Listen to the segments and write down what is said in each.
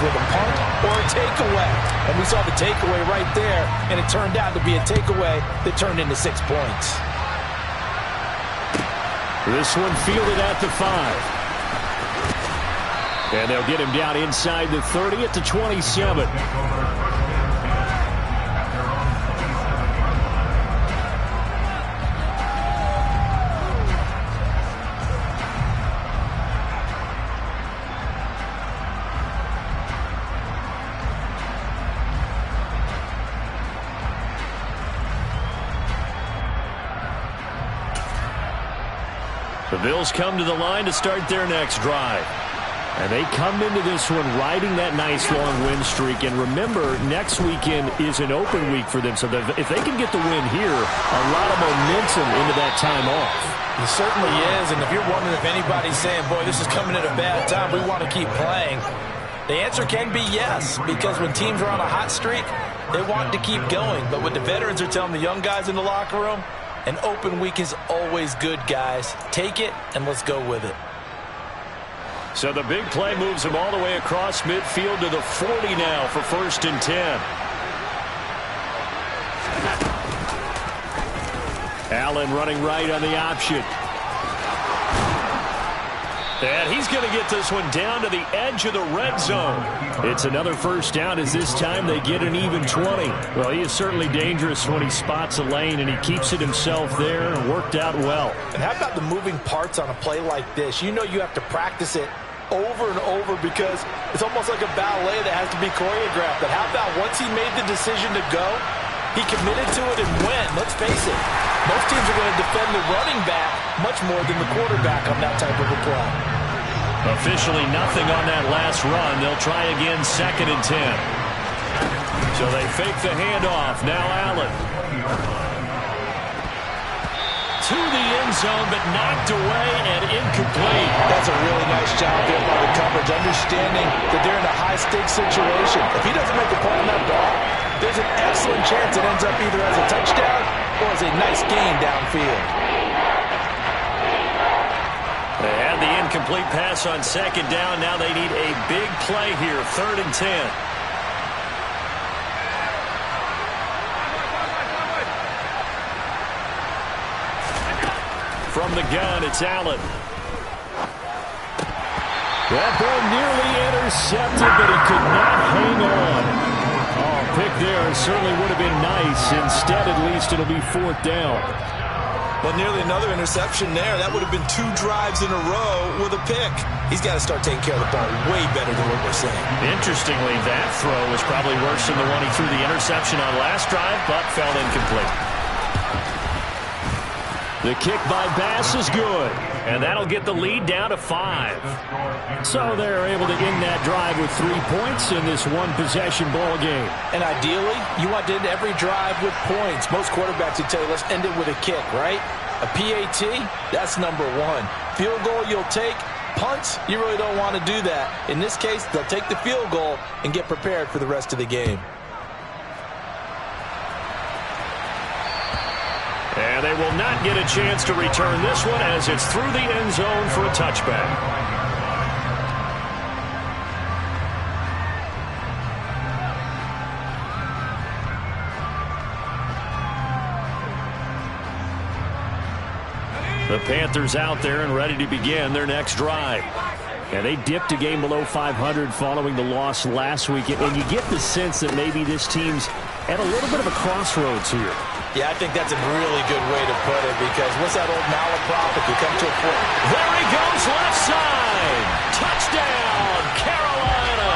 with a punt or a takeaway. And we saw the takeaway right there, and it turned out to be a takeaway that turned into 6 points. This one fielded at the 5. And they'll get him down inside the 30 at the 27. The Bills come to the line to start their next drive. And they come into this one riding that nice long win streak. And remember, next weekend is an open week for them. So if they can get the win here, a lot of momentum into that time off. It certainly is. And if you're wondering if anybody's saying, boy, this is coming at a bad time, we want to keep playing, the answer can be yes. Because when teams are on a hot streak, they want to keep going. But what the veterans are telling the young guys in the locker room, an open week is always good, guys. Take it, and let's go with it. So the big play moves him all the way across midfield to the 40 now for 1st and 10. Allen running right on the option. And he's going to get this one down to the edge of the red zone. It's another first down as this time they get an even 20. Well, he is certainly dangerous when he spots a lane, and he keeps it himself there and worked out well. And how about the moving parts on a play like this? You know you have to practice it over and over because it's almost like a ballet that has to be choreographed. But how about once he made the decision to go, he committed to it and went. Let's face it, most teams are going to defend the running back much more than the quarterback on that type of a play. Officially nothing on that last run. They'll try again 2nd and 10. So they fake the handoff. Now Allen. To the end zone, but knocked away and incomplete. That's a really nice job there by the coverage, understanding that they're in a high-stakes situation. If he doesn't make a play on that ball, there's an excellent chance it ends up either as a touchdown or as a nice gain downfield. They had the incomplete pass on 2nd down. Now they need a big play here, 3rd and 10. From the gun, it's Allen. That ball nearly intercepted, but he could not hang on. Oh, pick there certainly would have been nice. Instead, at least, it'll be 4th down. Well, nearly another interception there. That would have been 2 drives in a row with a pick. He's got to start taking care of the ball way better than what we're saying. Interestingly, that throw was probably worse than the one he threw the interception on last drive, but fell incomplete. The kick by Bass is good, and that'll get the lead down to 5. So they're able to end that drive with 3 points in this one-possession ball game. And ideally, you want to end every drive with points. Most quarterbacks would tell you, let's end it with a kick, right? A PAT, that's number 1. Field goal you'll take. Punts, you really don't want to do that. In this case, they'll take the field goal and get prepared for the rest of the game. And they will not get a chance to return this one as it's through the end zone for a touchback. The Panthers out there and ready to begin their next drive. And they dipped a game below 500 following the loss last week. And you get the sense that maybe this team's at a little bit of a crossroads here. Yeah, I think that's a really good way to put it because what's that old malaprop? If you come to a point. There he goes, left side. Touchdown, Carolina.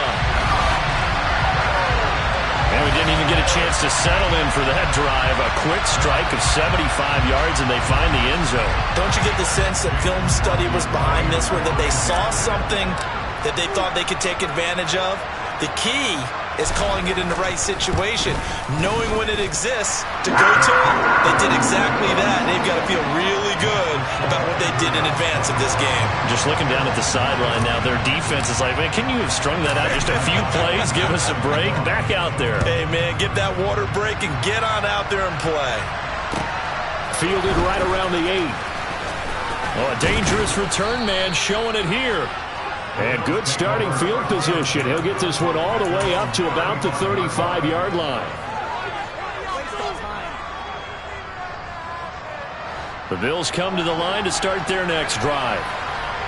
And we didn't even get a chance to settle in for that drive. A quick strike of 75 yards, and they find the end zone. Don't you get the sense that film study was behind this one, that they saw something that they thought they could take advantage of? The key is calling it in the right situation, knowing when it exists to go to it. They did exactly that. They've got to feel really good about what they did in advance of this game. Just looking down at the sideline now, their defense is like, man, can you have strung that out just a few plays? Give us a break. Back out there. Hey, man, get that water break and get on out there and play. Fielded right around the 8. Oh, a dangerous return man showing it here. And good starting field position. He'll get this one all the way up to about the 35-yard line. The Bills come to the line to start their next drive.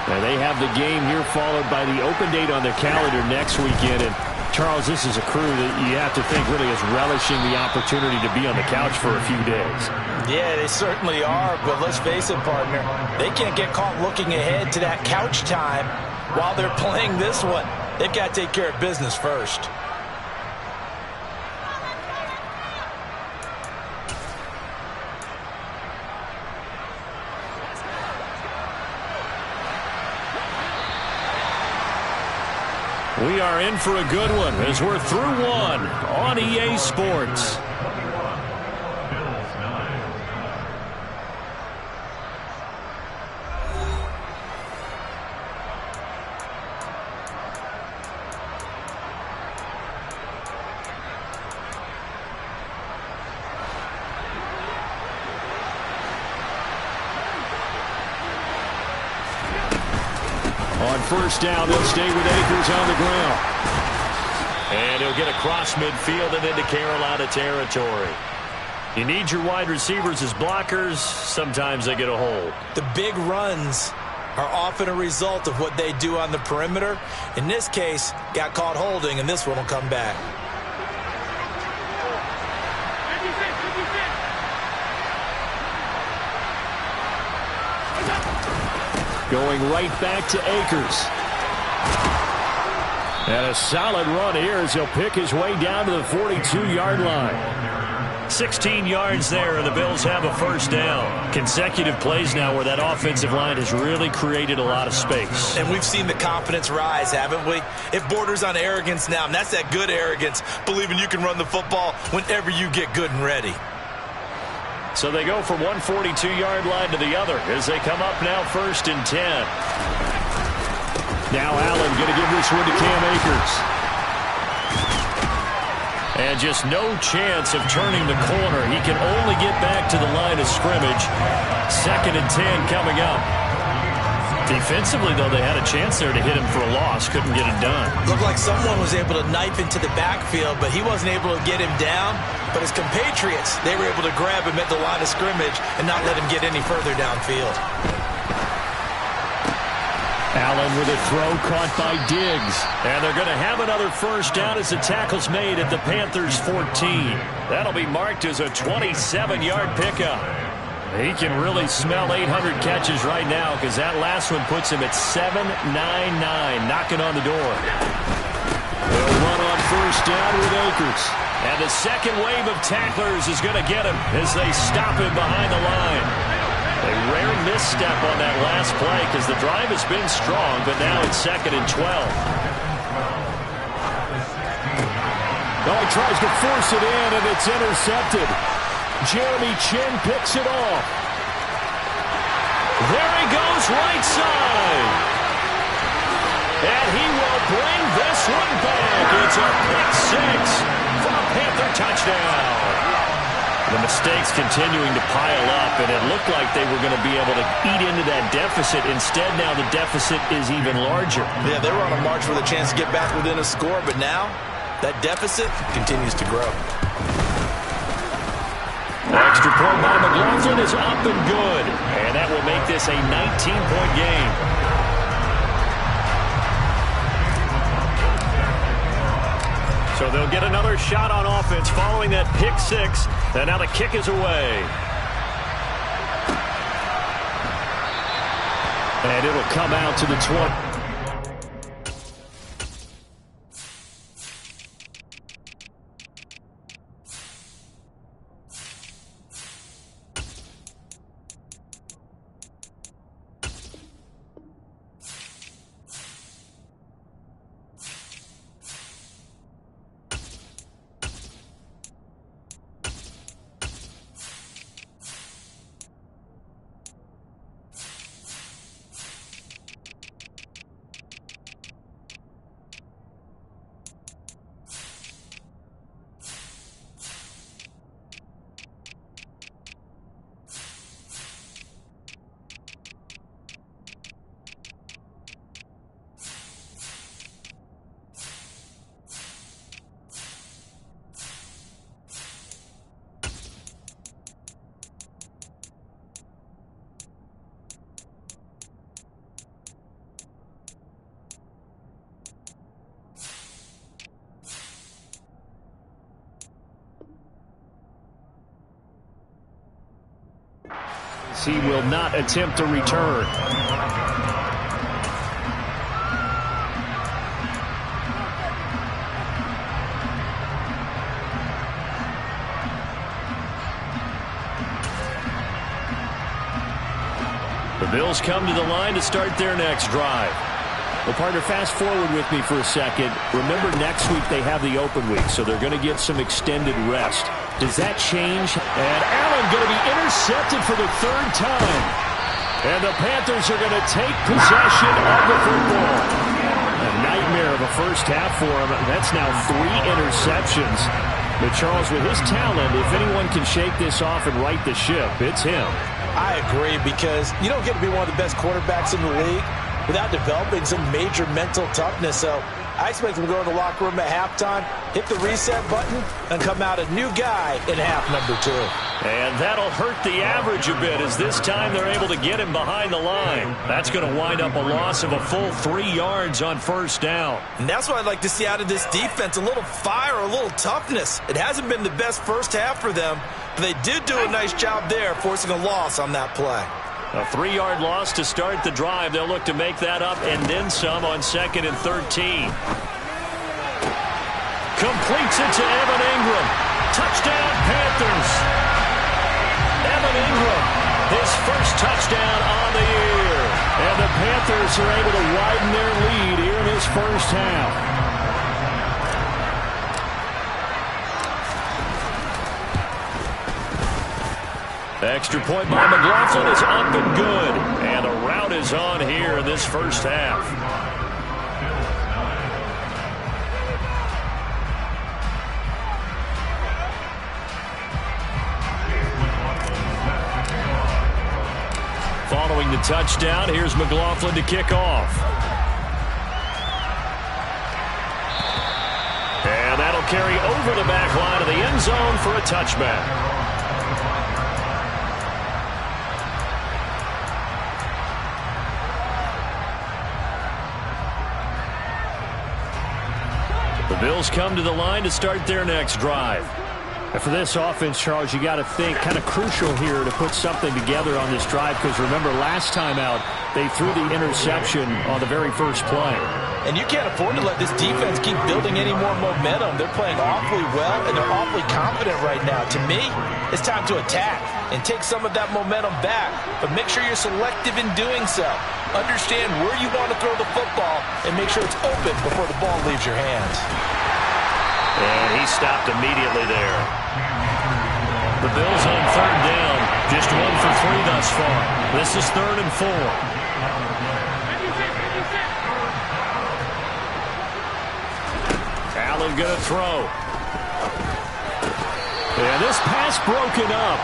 Now they have the game here followed by the open date on their calendar next weekend. And Charles, this is a crew that you have to think really is relishing the opportunity to be on the couch for a few days. Yeah, they certainly are, but let's face it, partner. They can't get caught looking ahead to that couch time while they're playing this one. They've got to take care of business first. We are in for a good one as we're through one on EA Sports. On first down, they'll stay with Akers on the ground. And he'll get across midfield and into Carolina territory. You need your wide receivers as blockers. Sometimes they get a hold. The big runs are often a result of what they do on the perimeter. In this case, got caught holding, and this one will come back. Going right back to Akers. And a solid run here as he'll pick his way down to the 42-yard line. 16 yards there, and the Bills have a first down. Consecutive plays now where that offensive line has really created a lot of space. And we've seen the confidence rise, haven't we? It borders on arrogance now, and that's that good arrogance, believing you can run the football whenever you get good and ready. So they go from one 42-yard line to the other as they come up now first and 10. Now Allen going to give this one to Cam Akers. And just no chance of turning the corner. He can only get back to the line of scrimmage. Second and 10 coming up. Defensively, though, they had a chance there to hit him for a loss. Couldn't get it done. Looked like someone was able to knife into the backfield, but he wasn't able to get him down. But his compatriots, they were able to grab him at the line of scrimmage and not let him get any further downfield. Allen with a throw caught by Diggs. And they're going to have another first down as the tackle's made at the Panthers' 14. That'll be marked as a 27-yard pickup. He can really smell 800 catches right now because that last one puts him at 799, knocking on the door. They'll run on first down with Akers. And the second wave of tacklers is going to get him as they stop him behind the line. A rare misstep on that last play because the drive has been strong, but now it's second and 12. Oh, he tries to force it in, and it's intercepted. Jeremy Chinn picks it off. There he goes, right side. And he will bring this one back. It's a pick six for a Panther touchdown. The mistakes continuing to pile up, and it looked like they were going to be able to eat into that deficit. Instead, now the deficit is even larger. Yeah, they were on a march with a chance to get back within a score, but now that deficit continues to grow. Extra point by McLaughlin is up and good. And that will make this a 19-point game. So they'll get another shot on offense following that pick six. And now the kick is away. And it'll come out to the 20. he will not attempt to return. The Bills come to the line to start their next drive. Well, partner, fast forward with me for a second. Remember, next week they have the open week, so they're going to get some extended rest. Does that change? And Allen going to be intercepted for the third time. And the Panthers are going to take possession of the football. A nightmare of a first half for him. That's now 3 interceptions. But Charles, with his talent, if anyone can shake this off and right the ship, it's him. I agree, because you don't get to be one of the best quarterbacks in the league without developing some major mental toughness. So I expect him to go in the locker room at halftime, hit the reset button, and come out a new guy in half number 2. And that'll hurt the average a bit, as this time they're able to get him behind the line. That's going to wind up a loss of a full 3 yards on first down. And that's what I'd like to see out of this defense, a little fire, a little toughness. It hasn't been the best first half for them, but they did do a nice job there, forcing a loss on that play. A 3-yard loss to start the drive. They'll look to make that up and then some on 2nd and 13. Completes it to Evan Ingram. Touchdown, Panthers. Evan Ingram, his first touchdown on the year. And the Panthers are able to widen their lead here in this first half. Extra point by McLaughlin is up and good. And a rout is on here in this first half. Following the touchdown, here's McLaughlin to kick off. And that'll carry over the back line of the end zone for a touchback. The Bills come to the line to start their next drive. And for this offense, Charles, you got to think kind of crucial here to put something together on this drive, because remember, last time out, they threw the interception on the very first play. And you can't afford to let this defense keep building any more momentum. They're playing awfully well, and they're awfully confident right now. To me, it's time to attack and take some of that momentum back, but make sure you're selective in doing so. Understand where you want to throw the football and make sure it's open before the ball leaves your hands. And he stopped immediately there. The Bills on 3rd down, just 1 for 3 thus far. This is 3rd and 4. Allen going to throw. And this pass broken up.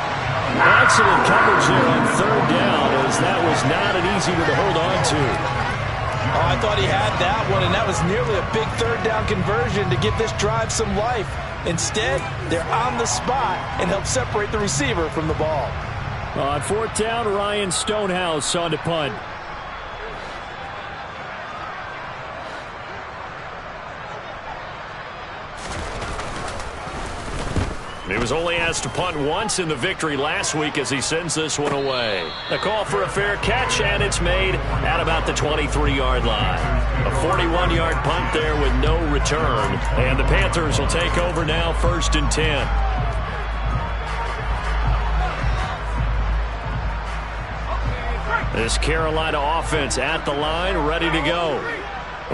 Excellent coverage there on 3rd down, as that was not an easy one to hold on to. Oh, I thought he had that one, and that was nearly a big 3rd down conversion to give this drive some life. Instead, they're on the spot and help separate the receiver from the ball. On 4th down, Ryan Stonehouse on to punt. He was only asked to punt once in the victory last week as he sends this one away. A call for a fair catch, and it's made at about the 23-yard line. A 41-yard punt there with no return. And the Panthers will take over now, 1st and 10. This Carolina offense at the line, ready to go.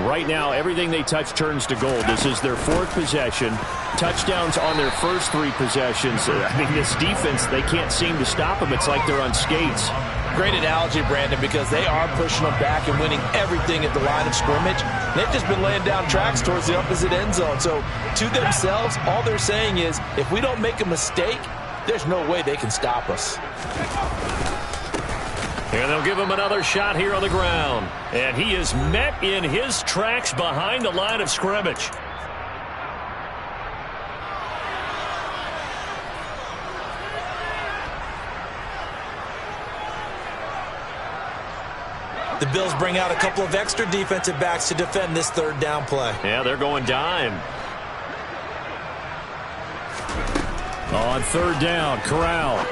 Right now, everything they touch turns to gold. This is their 4th possession. Touchdowns on their first 3 possessions. I mean, this defense, they can't seem to stop them. It's like they're on skates. Great analogy, Brandon, because they are pushing them back and winning everything at the line of scrimmage. They've just been laying down tracks towards the opposite end zone. So, to themselves, all they're saying is, if we don't make a mistake, there's no way they can stop us. And they'll give him another shot here on the ground. And he is met in his tracks behind the line of scrimmage. The Bills bring out a couple of extra defensive backs to defend this 3rd down play. Yeah, they're going dime. On 3rd down, Corral.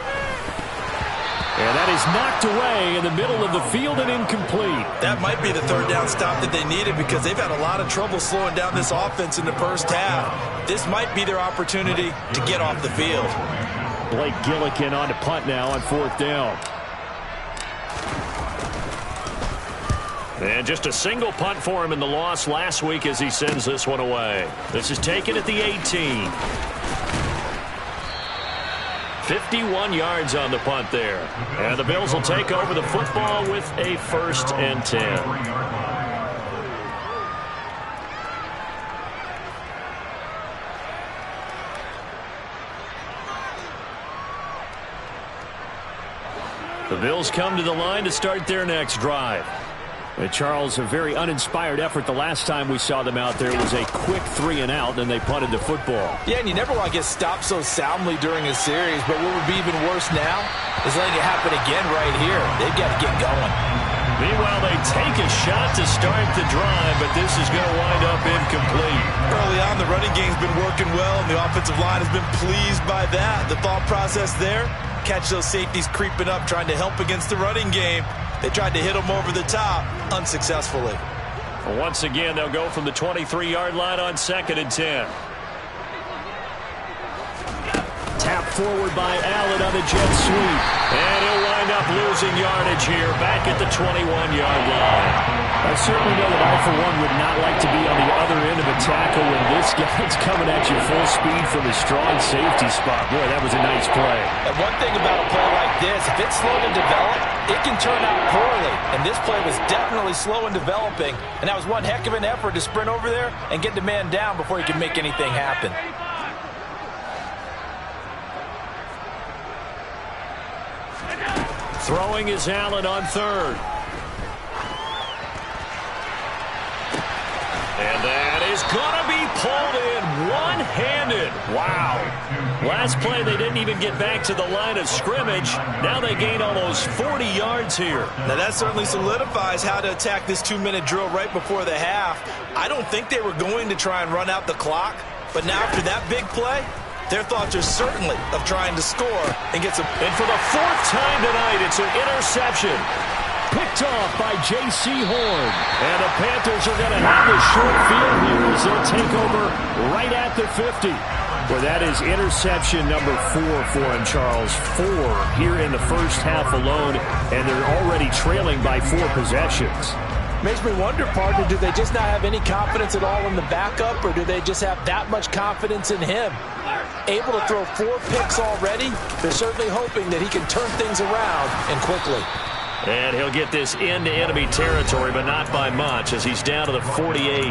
And that is knocked away in the middle of the field and incomplete. That might be the third down stop that they needed because they've had a lot of trouble slowing down this offense in the first half. This might be their opportunity to get off the field. Blake Gillikin on to punt now on 4th down. And just a single punt for him in the loss last week as he sends this one away. This is taken at the 18. 51 yards on the punt there. And the Bills will take over the football with a 1st and 10. The Bills come to the line to start their next drive. And Charles, a very uninspired effort the last time we saw them out there. It was a quick 3-and-out, and they punted the football. Yeah, and you never want to get stopped so soundly during a series, but what would be even worse now is letting it happen again right here. They've got to get going. Meanwhile, they take a shot to start the drive, but this is going to wind up incomplete. Early on, the running game's been working well, and the offensive line has been pleased by that. The thought process there, catch those safeties creeping up, trying to help against the running game. They tried to hit him over the top, unsuccessfully. Once again, they'll go from the 23-yard line on 2nd and 10. Tap forward by Allen on the jet sweep. And he'll wind up losing yardage here back at the 21-yard line. I certainly know that I, for one, would not like to be on the other end of a tackle when this guy's coming at you full speed from a strong safety spot. Boy, that was a nice play. And one thing about a play like this, if it's slow to develop, it can turn out poorly. And this play was definitely slow in developing. And that was one heck of an effort to sprint over there and get the man down before he could make anything happen. Throwing is Allen on 3rd. And that is going to be pulled in one-handed. Wow. Last play, they didn't even get back to the line of scrimmage. Now they gain almost 40 yards here. Now that certainly solidifies how to attack this 2-minute drill right before the half. I don't think they were going to try and run out the clock, but now after that big play, their thoughts are certainly of trying to score and get some. And for the 4th time tonight, it's an interception. Picked off by J.C. Horn. And the Panthers are going to have a short field here as they'll take over right at the 50. Well, that is interception number 4 for him, Charles. 4 here in the first half alone, and they're already trailing by 4 possessions. Makes me wonder, partner, do they just not have any confidence at all in the backup, or do they just have that much confidence in him? Able to throw 4 picks already, they're certainly hoping that he can turn things around and quickly. And he'll get this into enemy territory, but not by much, as he's down to the 48.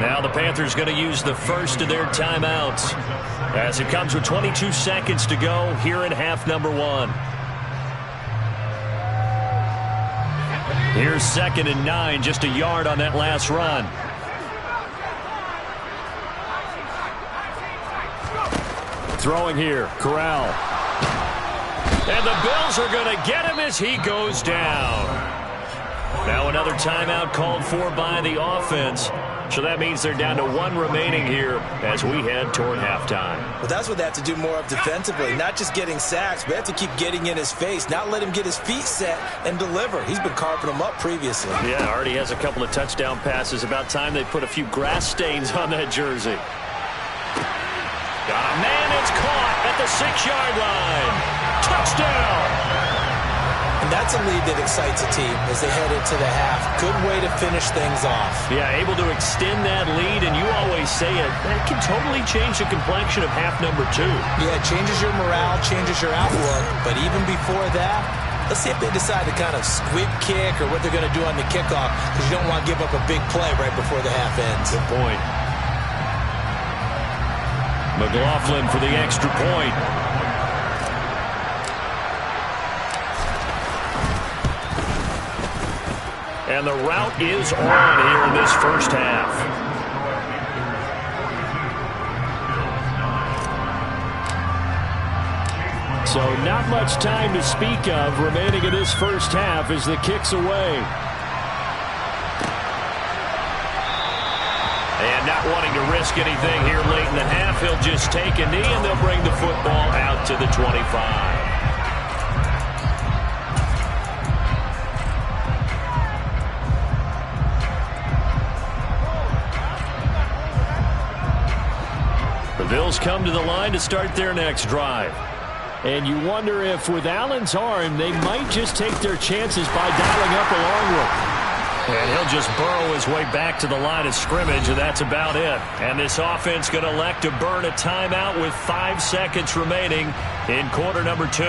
Now the Panthers going to use the first of their timeouts, as it comes with 22 seconds to go here in half number 1. Here's 2nd and 9, just a yard on that last run. Throwing here, Corral. And the Bills are going to get him as he goes down. Now another timeout called for by the offense. So that means they're down to 1 remaining here as we head toward halftime. Well, that's what they have to do more of defensively. Not just getting sacks, but they have to keep getting in his face, not let him get his feet set and deliver. He's been carving them up previously. Yeah, already has a couple of touchdown passes. About time they put a few grass stains on that jersey. Got a man that's caught at the 6-yard line. Touchdown! And that's a lead that excites a team as they head into the half. Good way to finish things off. Yeah, able to extend that lead, and you always say it can totally change the complexion of half number 2. Yeah, it changes your morale, changes your outlook, but even before that, let's see if they decide to kind of squib kick or what they're going to do on the kickoff, because you don't want to give up a big play right before the half ends. Good point. McLaughlin for the extra point. And the route is on here in this first half. So not much time to speak of remaining in this first half as the kick's away. And not wanting to risk anything here late in the half, he'll just take a knee and they'll bring the football out to the 25. The Bills come to the line to start their next drive. And you wonder if with Allen's arm, they might just take their chances by dialing up a long one. And he'll just burrow his way back to the line of scrimmage, and that's about it. And this offense going to elect to burn a timeout with 5 seconds remaining in quarter number 2.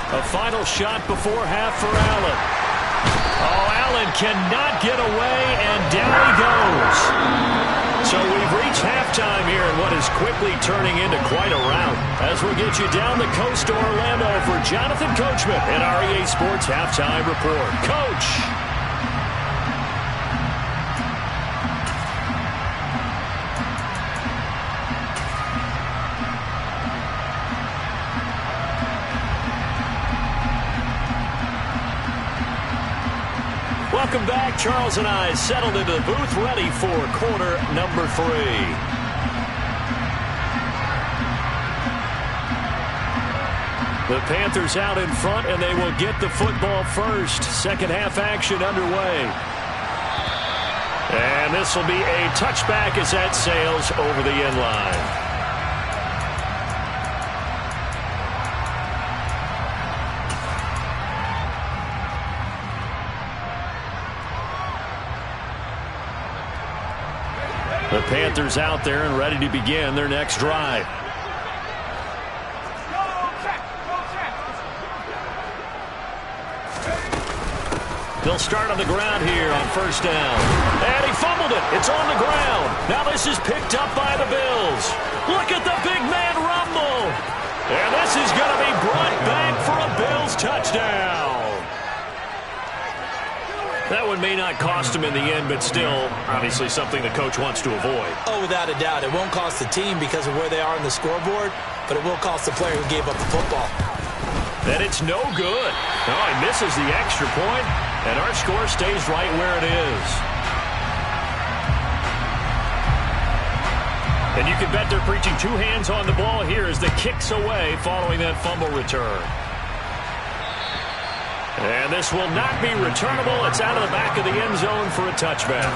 A final shot before half for Allen. Oh, Allen cannot get away, and down he goes. So we've reached halftime here in what is quickly turning into quite a rout. As we get you down the coast to Orlando for Jonathan Coachman and our EA Sports Halftime Report. Coach! Welcome back. Charles and I settled into the booth, ready for quarter number 3. The Panthers out in front, and they will get the football first. Second half action underway. And this will be a touchback as that sails over the end line. The Panthers out there and ready to begin their next drive. They'll start on the ground here on first down. And he fumbled it. It's on the ground. Now this is picked up by the Bills. Look at the big man rumble. And this is going to be brought back for a Bills touchdown. That one may not cost him in the end, but still, obviously something the coach wants to avoid. Oh, without a doubt. It won't cost the team because of where they are on the scoreboard, but it will cost the player who gave up the football. And it's no good. Oh, he misses the extra point, and our score stays right where it is. And you can bet they're preaching 2 hands on the ball here as the kick's away following that fumble return. And this will not be returnable. It's out of the back of the end zone for a touchback.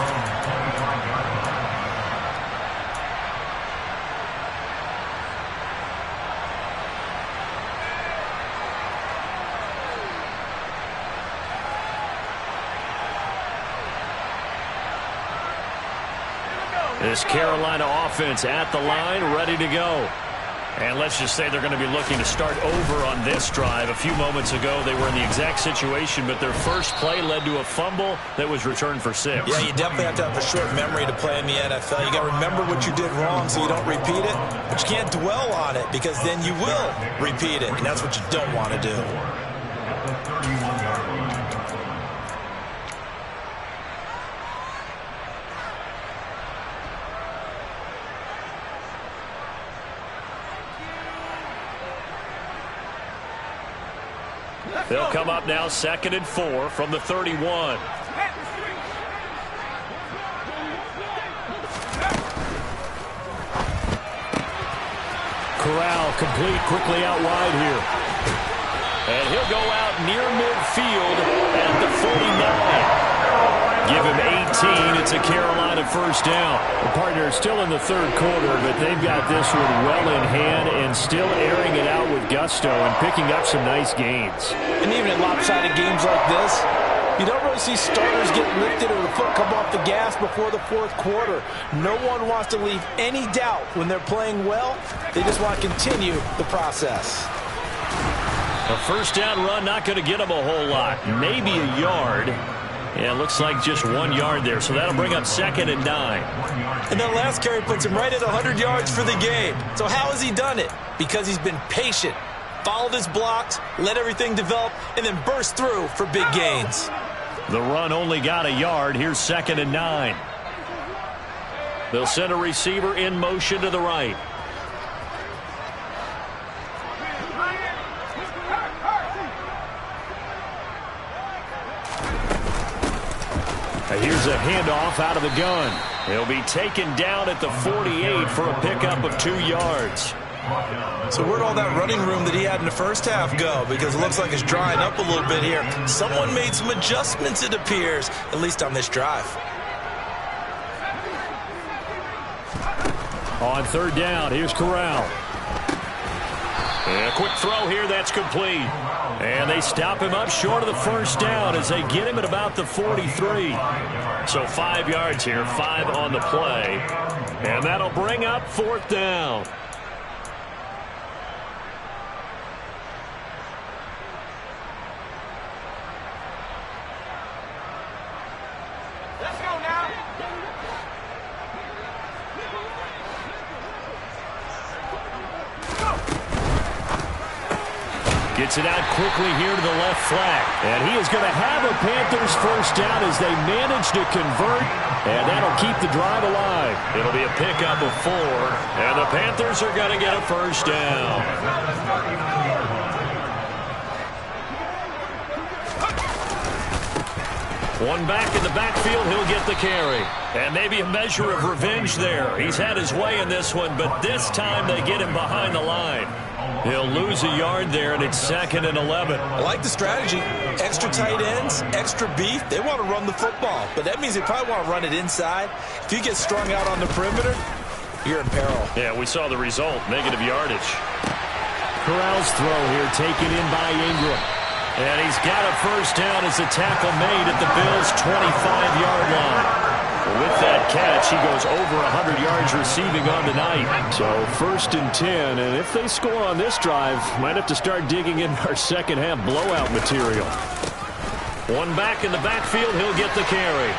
This Carolina offense at the line, ready to go. And let's just say they're going to be looking to start over on this drive. A few moments ago, they were in the exact situation, but their first play led to a fumble that was returned for 6. Yeah, you definitely have to have a short memory to play in the NFL. You got to remember what you did wrong so you don't repeat it, but you can't dwell on it because then you will repeat it, and that's what you don't want to do. They'll come up now 2nd and 4 from the 31. Corral complete quickly out wide here. And he'll go out near midfield at the 49. Give him 18. It's a Carolina first down. The partner is still in the 3rd quarter, but they've got this one well in hand and still airing it out with gusto and picking up some nice gains. And even in lopsided games like this, you don't really see starters get lifted or the foot come off the gas before the 4th quarter. No one wants to leave any doubt when they're playing well. They just want to continue the process. A first down run not going to get them a whole lot. Maybe a yard. Yeah, it looks like just 1 yard there, so that'll bring up 2nd and 9. And that last carry puts him right at 100 yards for the game. So how has he done it? Because he's been patient, followed his blocks, let everything develop, and then burst through for big gains. The run only got a yard. Here's 2nd and 9. They'll send a receiver in motion to the right. Here's a handoff out of the gun. He'll be taken down at the 48 for a pickup of 2 yards. So where'd all that running room that he had in the first half go? Because it looks like it's drying up a little bit here. Someone made some adjustments, it appears, at least on this drive. On third down, here's Corral. And a quick throw here, that's complete. And they stop him up short of the first down as they get him at about the 43. So 5 yards here, 5 on the play. And that'll bring up fourth down. Let's go now. Gets it out quickly here to the left flank. And he is going to have a Panthers first down as they manage to convert. And that'll keep the drive alive. It'll be a pickup of 4. And the Panthers are going to get a first down. One back in the backfield, he'll get the carry. And maybe a measure of revenge there. He's had his way in this one, but this time they get him behind the line. He'll lose a yard there, and it's 2nd and 11. I like the strategy. Extra tight ends, extra beef. They want to run the football, but that means they probably want to run it inside. If you get strung out on the perimeter, you're in peril. Yeah, we saw the result, negative yardage. Corral's throw here taken in by Ingram. And he's got a first down as the tackle made at the Bills' 25-yard line. With that catch, he goes over 100 yards receiving on the night. So 1st and 10, and if they score on this drive, might have to start digging in our second half blowout material. One back in the backfield, he'll get the carry.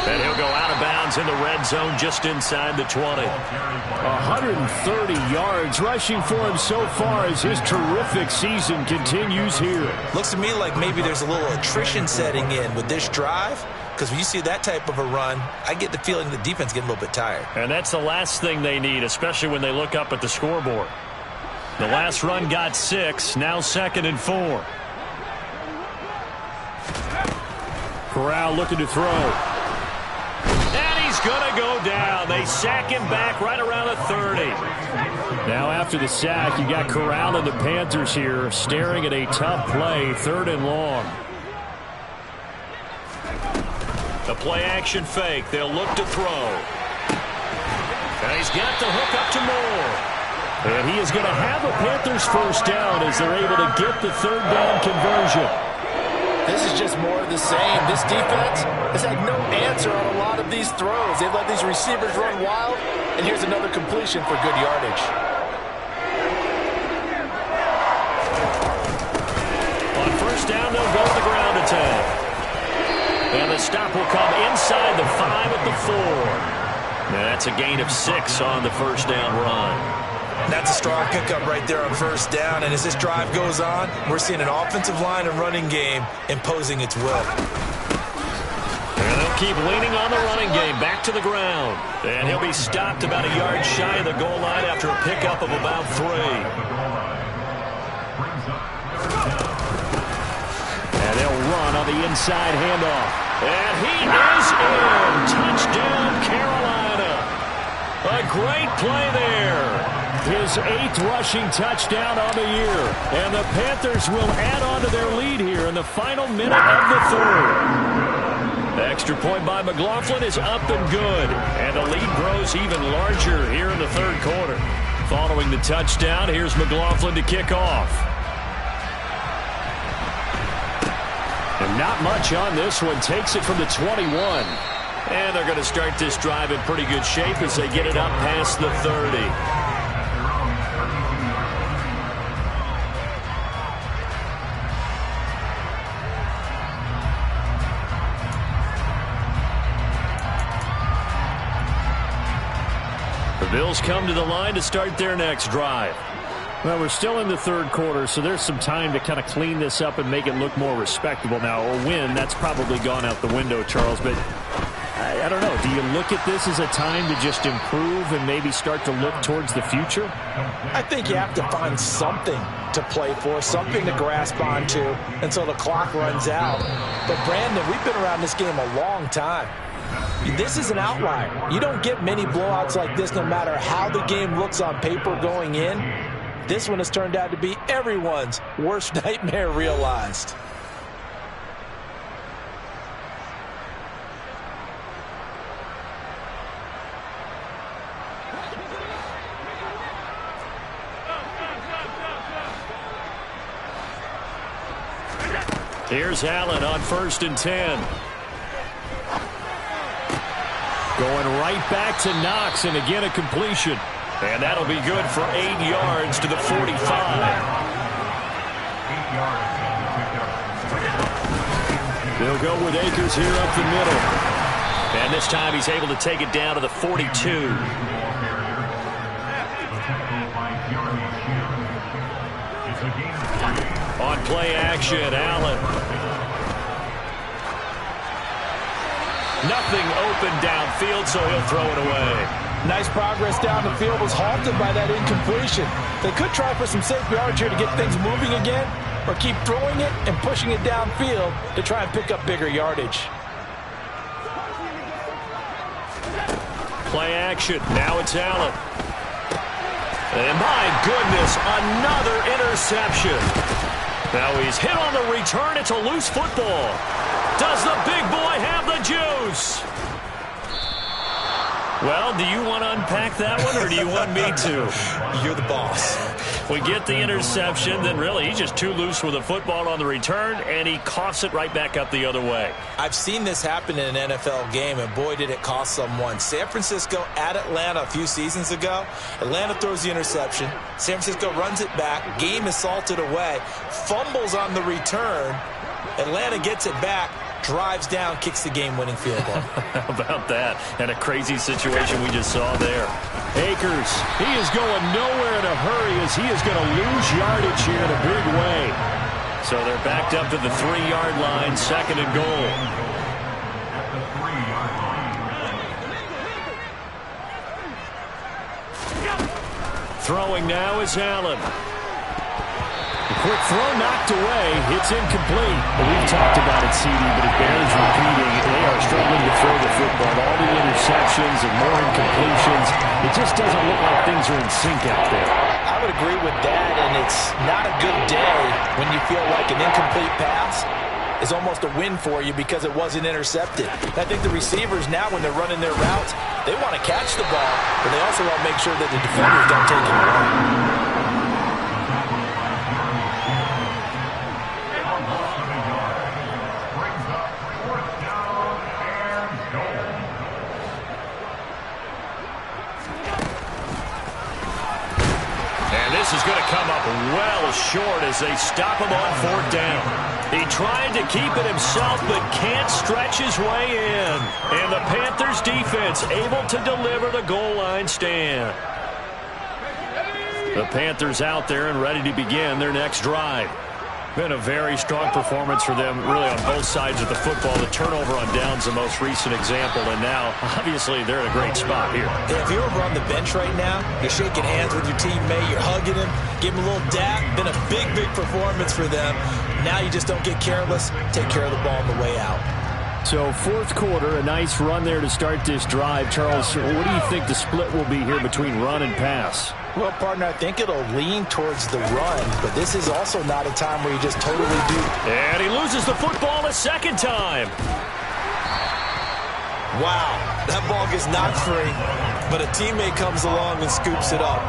And he'll go out of bounds in the red zone just inside the 20. 130 yards rushing for him so far as his terrific season continues here. Looks to me like maybe there's a little attrition setting in with this drive. Because when you see that type of a run, I get the feeling the defense getting a little bit tired. And that's the last thing they need, especially when they look up at the scoreboard. The last run got 6, now 2nd and 4. Corral looking to throw. And he's going to go down. They sack him back right around the 30. Now after the sack, you got Corral and the Panthers here staring at a tough play, 3rd and long. The play-action fake. They'll look to throw. And he's got the hook up to Moore. And he is going to have a Panthers first down as they're able to get the 3rd down conversion. This is just more of the same. This defense has had no answer on a lot of these throws. They've let these receivers run wild, and here's another completion for good yardage. On first down, they'll go to the ground attack. And the stop will come inside the 5 at the 4. Now that's a gain of 6 on the first down run. That's a strong pickup right there on first down. And as this drive goes on, we're seeing an offensive line and running game imposing its will. And they'll keep leaning on the running game back to the ground. And he'll be stopped about a yard shy of the goal line after a pickup of about 3. And they'll run on the inside handoff. And he is in. Touchdown, Carolina. A great play there. His 8th rushing touchdown on the year. And the Panthers will add on to their lead here in the final minute of the 3rd. The extra point by McLaughlin is up and good. And the lead grows even larger here in the 3rd quarter. Following the touchdown, here's McLaughlin to kick off. And not much on this one. Takes it from the 21. And they're going to start this drive in pretty good shape as they get it up past the 30. The Bills come to the line to start their next drive. Well, we're still in the 3rd quarter, so there's some time to kind of clean this up and make it look more respectable. Now, a win, that's probably gone out the window, Charles, but I don't know. Do you look at this as a time to just improve and maybe start to look towards the future? I think you have to find something to play for, something to grasp onto until the clock runs out. But, Brandon, we've been around this game a long time. This is an outlier. You don't get many blowouts like this no matter how the game looks on paper going in. This one has turned out to be everyone's worst nightmare realized. Here's Allen on 1st and 10. Going right back to Knox, and again a completion. And that'll be good for 8 yards to the 45. They'll go with Akers here up the middle. And this time he's able to take it down to the 42. On play action, Allen. Nothing open downfield, so he'll throw it away. Nice progress down the field was halted by that incompletion. They could try for some safe yards here to get things moving again, or keep throwing it and pushing it downfield to try and pick up bigger yardage. Play action. Now it's Allen. And my goodness, another interception. Now he's hit on the return. It's a loose football. Does the big boy have the juice? Well, do you want to unpack that one, or do you want me to? You're the boss. We get the interception, then really he's just too loose with the football on the return, and he coughs it right back up the other way. I've seen this happen in an NFL game, and boy, did it cost someone. San Francisco at Atlanta a few seasons ago. Atlanta throws the interception. San Francisco runs it back. Game is salted away. Fumbles on the return. Atlanta gets it back. Drives down, kicks the game-winning field goal. How about that? And a crazy situation we just saw there. Akers, he is going nowhere in a hurry as he is going to lose yardage here in a big way. So they're backed up to the 3-yard line, 2nd and goal. Throwing now is Allen. Quick throw knocked away. It's incomplete. Well, we've talked about it, CD, but it bears repeating. They are struggling to throw the football. All the interceptions and more incompletions. It just doesn't look like things are in sync out there. I would agree with that, and it's not a good day when you feel like an incomplete pass is almost a win for you because it wasn't intercepted. I think the receivers now, when they're running their routes, they want to catch the ball, but they also want to make sure that the defenders don't take it away. Is going to come up well short as they stop him on 4th down. He tried to keep it himself but can't stretch his way in. And the Panthers defense able to deliver the goal line stand. The Panthers out there and ready to begin their next drive. Been a very strong performance for them really on both sides of the football. The turnover on downs the most recent example, and now obviously they're in a great spot here. Yeah, if you're over on the bench right now, you're shaking hands with your teammate, you're hugging him, give him a little dap. Been a big performance for them. Now you just don't get careless, take care of the ball on the way out. So 4th quarter, a nice run there to start this drive. Charles, what do you think the split will be here between run and pass? Well, partner, I think it'll lean towards the run, but this is also not a time where you just totally do. And he loses the football a 2nd time. Wow, that ball gets knocked free, but a teammate comes along and scoops it up.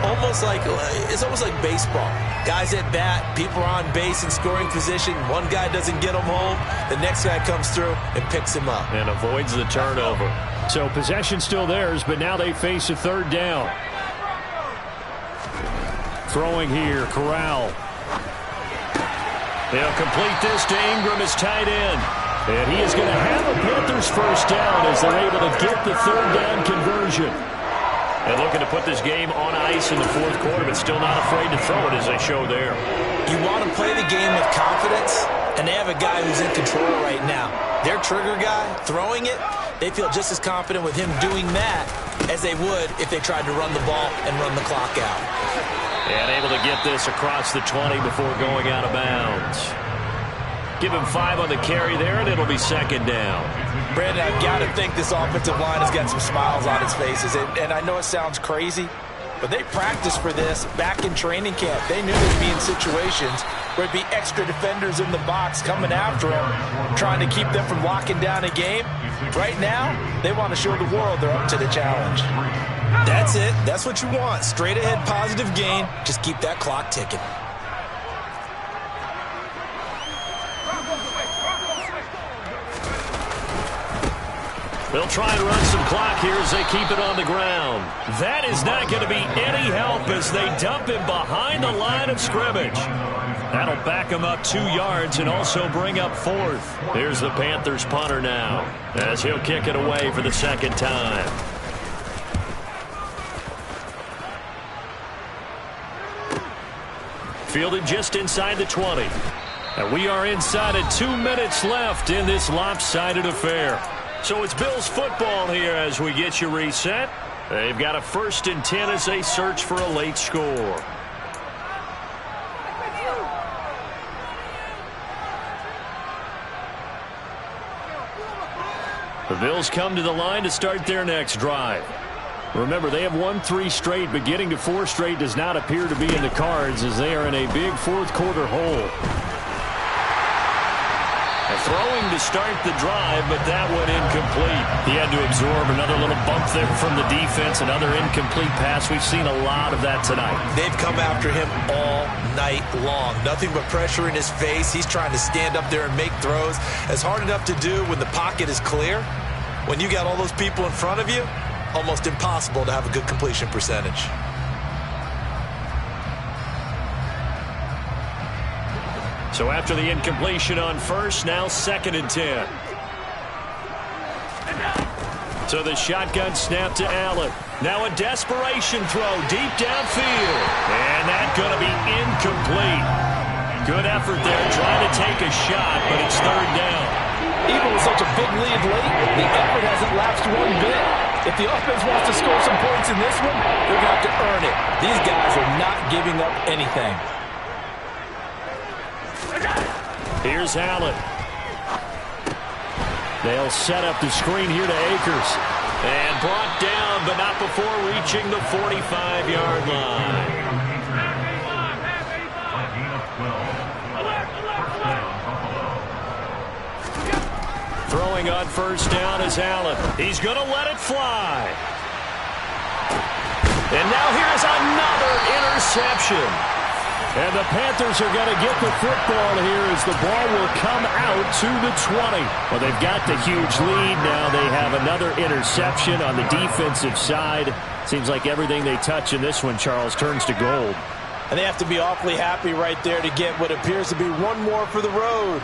It's almost like baseball. Guys at bat, people are on base in scoring position. One guy doesn't get him home. The next guy comes through and picks him up. And avoids the turnover. So possession still theirs, but now they face a 3rd down. Throwing here, Corral. They'll complete this to Ingram as tight end. And he is going to have a Panthers 1st down as they're able to get the 3rd down conversion. And looking to put this game on ice in the 4th quarter, but still not afraid to throw it as they show there. You want to play the game with confidence, and they have a guy who's in control right now. Their trigger guy, throwing it, they feel just as confident with him doing that as they would if they tried to run the ball and run the clock out. And able to get this across the 20 before going out of bounds. Give him 5 on the carry there, and it'll be second down. Brandon, I've got to think this offensive line has got some smiles on its faces. And I know it sounds crazy, but they practiced for this back in training camp. They knew they'd be in situations where there'd be extra defenders in the box coming after them, trying to keep them from locking down a game. Right now, they want to show the world they're up to the challenge. That's it. That's what you want. Straight ahead positive gain. Just keep that clock ticking. They'll try and run some clock here as they keep it on the ground. That is not going to be any help as they dump him behind the line of scrimmage. That'll back him up 2 yards and also bring up 4th. Here's the Panthers punter now as he'll kick it away for the second time. Fielded just inside the 20. And we are inside of 2 minutes left in this lopsided affair. So it's Bills football here as we get you reset. They've got a 1st and 10 as they search for a late score. The Bills come to the line to start their next drive. Remember, they have won 3 straight, but getting to 4 straight does not appear to be in the cards as they are in a big 4th quarter hole. Throwing to start the drive, but that went incomplete. He had to absorb another little bump there from the defense, another incomplete pass. We've seen a lot of that tonight. They've come after him all night long. Nothing but pressure in his face. He's trying to stand up there and make throws. It's hard enough to do when the pocket is clear. When you got all those people in front of you, almost impossible to have a good completion percentage. So after the incompletion on 1st, now 2nd and 10. So the shotgun snap to Allen. Now a desperation throw deep downfield. And that's going to be incomplete. Good effort there trying to take a shot, but it's 3rd down. Even with such a big lead late, the effort hasn't lapsed one bit. If the offense wants to score some points in this one, they're going to have to earn it. These guys are not giving up anything. Here's Allen. They'll set up the screen here to Akers. And brought down, but not before reaching the 45-yard line. Throwing on 1st down is Allen. He's going to let it fly. And now here's another interception. And the Panthers are going to get the football here as the ball will come out to the 20. Well, they've got the huge lead now. They have another interception on the defensive side. Seems like everything they touch in this one, Charles, turns to gold. And they have to be awfully happy right there to get what appears to be one more for the road.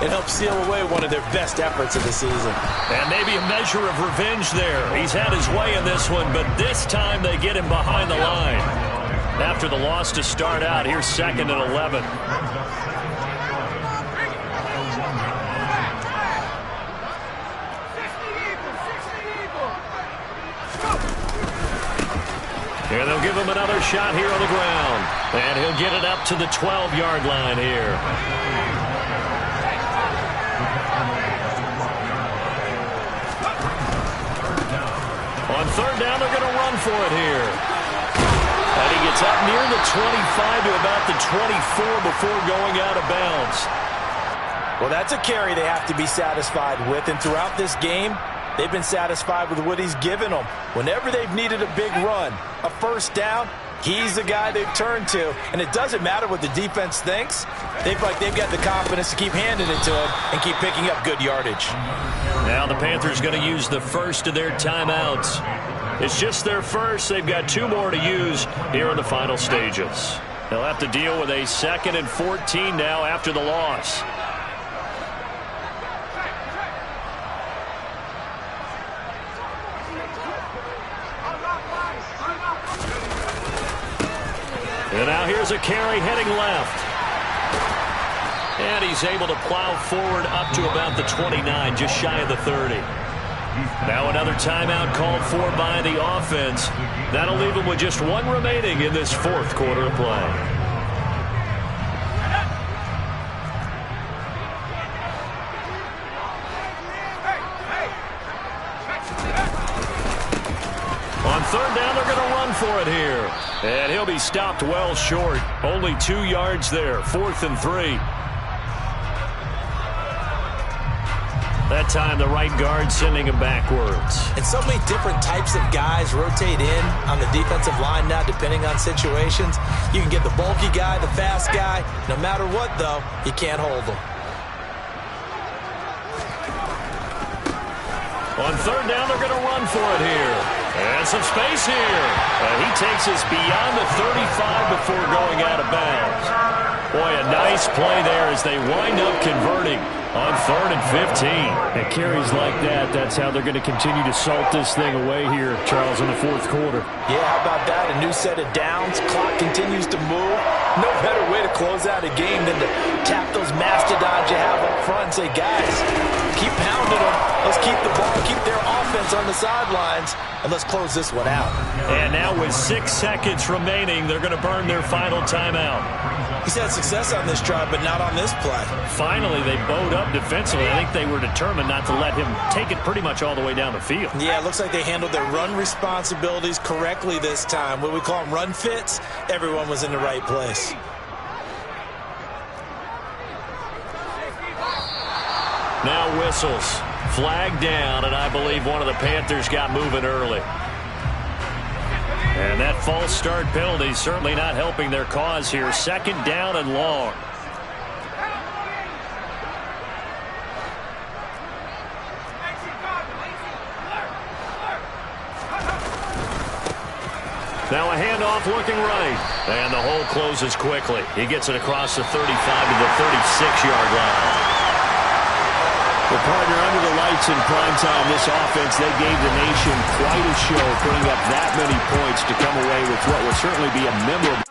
It helps seal away one of their best efforts of the season. And maybe a measure of revenge there. He's had his way in this one, but this time they get him behind the line. After the loss to start out, here's 2nd and 11. And they'll give him another shot here on the ground. And he'll get it up to the 12-yard line here. On 3rd down, they're going to run for it here. And he gets up near the 25 to about the 24 before going out of bounds. Well, that's a carry they have to be satisfied with. And throughout this game, they've been satisfied with what he's given them. Whenever they've needed a big run, a 1st down, he's the guy they've turned to. And it doesn't matter what the defense thinks. They feel like they've got the confidence to keep handing it to him and keep picking up good yardage. Now the Panthers going to use the 1st of their timeouts. It's just their 1st. They've got 2 more to use here in the final stages. They'll have to deal with a 2nd and 14 now after the loss. And now here's a carry heading left. And he's able to plow forward up to about the 29, just shy of the 30. Now another timeout called for by the offense. That'll leave them with just one remaining in this fourth quarter of play. On third down, they're going to run for it here. And he'll be stopped well short. Only 2 yards there. 4th and 3. That time, the right guard sending him backwards. And so many different types of guys rotate in on the defensive line now, depending on situations. You can get the bulky guy, the fast guy. No matter what, though, you can't hold them. On third down, they're going to run for it here. And some space here. He takes us beyond the 35 before going out of bounds. Boy, a nice play there as they wind up converting on 3rd and 15. At carries like that, that's how they're going to continue to salt this thing away here, Charles, in the fourth quarter. Yeah, how about that? A new set of downs. Clock continues to move. No better way to close out a game than to tap those mastodons you have up front and say, guys, keep pounding them. Let's keep the ball, keep their offense on the sidelines, and let's close this one out. And now with 6 seconds remaining, they're going to burn their final timeout. He's had success on this drive, but not on this play. Finally, they bowed up defensively. I think they were determined not to let him take it pretty much all the way down the field. Yeah, it looks like they handled their run responsibilities correctly this time. What we call them run fits, everyone was in the right place. Now whistles. Flag down, and I believe one of the Panthers got moving early. And that false start penalty certainly not helping their cause here. 2nd down and long. Now a handoff looking right. And the hole closes quickly. He gets it across the 35 to the 36-yard line. Well, partner, under the lights in prime time, this offense, they gave the nation quite a show, putting up that many points to come away with what will certainly be a memorable